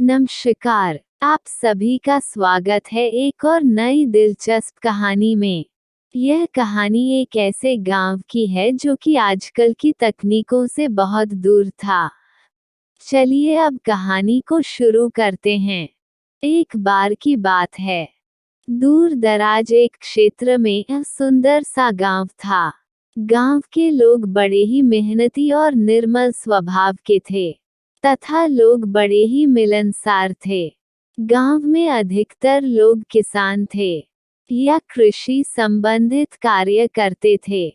नमस्कार, आप सभी का स्वागत है एक और नई दिलचस्प कहानी में। यह कहानी एक ऐसे गांव की है जो कि आजकल की तकनीकों से बहुत दूर था। चलिए अब कहानी को शुरू करते हैं। एक बार की बात है, दूर दराज एक क्षेत्र में एक सुंदर सा गांव था। गांव के लोग बड़े ही मेहनती और निर्मल स्वभाव के थे तथा लोग बड़े ही मिलनसार थे। गांव में अधिकतर लोग किसान थे या कृषि संबंधित कार्य करते थे।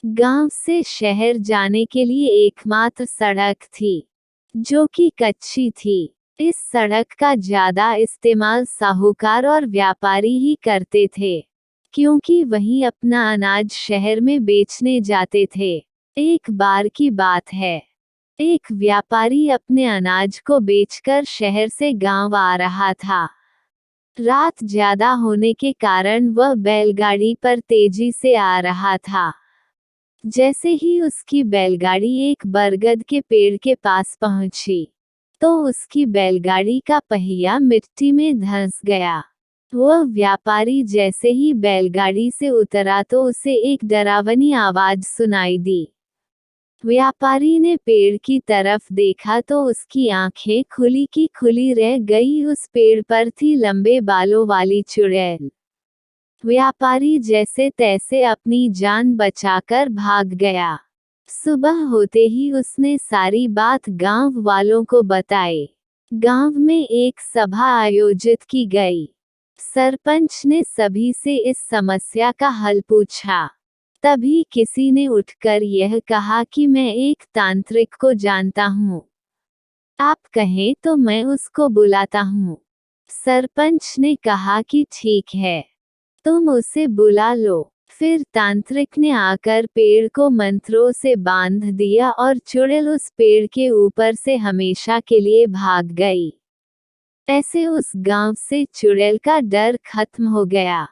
गांव से शहर जाने के लिए एकमात्र सड़क थी जो कि कच्ची थी। इस सड़क का ज्यादा इस्तेमाल साहूकार और व्यापारी ही करते थे क्योंकि वही अपना अनाज शहर में बेचने जाते थे। एक बार की बात है, एक व्यापारी अपने अनाज को बेचकर शहर से गांव आ रहा था। रात ज्यादा होने के कारण वह बैलगाड़ी पर तेजी से आ रहा था। जैसे ही उसकी बैलगाड़ी एक बरगद के पेड़ के पास पहुंची तो उसकी बैलगाड़ी का पहिया मिट्टी में धंस गया। वह व्यापारी जैसे ही बैलगाड़ी से उतरा तो उसे एक डरावनी आवाज सुनाई दी। व्यापारी ने पेड़ की तरफ देखा तो उसकी आंखें खुली की खुली रह गई। उस पेड़ पर थी लंबे बालों वाली चुड़ैल। व्यापारी जैसे तैसे अपनी जान बचाकर भाग गया। सुबह होते ही उसने सारी बात गांव वालों को बताई। गांव में एक सभा आयोजित की गई। सरपंच ने सभी से इस समस्या का हल पूछा। तभी किसी ने उठकर यह कहा कि मैं एक तांत्रिक को जानता हूँ, आप कहें तो मैं उसको बुलाता हूँ। सरपंच ने कहा कि ठीक है, तुम उसे बुला लो। फिर तांत्रिक ने आकर पेड़ को मंत्रों से बांध दिया और चुड़ैल उस पेड़ के ऊपर से हमेशा के लिए भाग गई। ऐसे उस गांव से चुड़ैल का डर खत्म हो गया।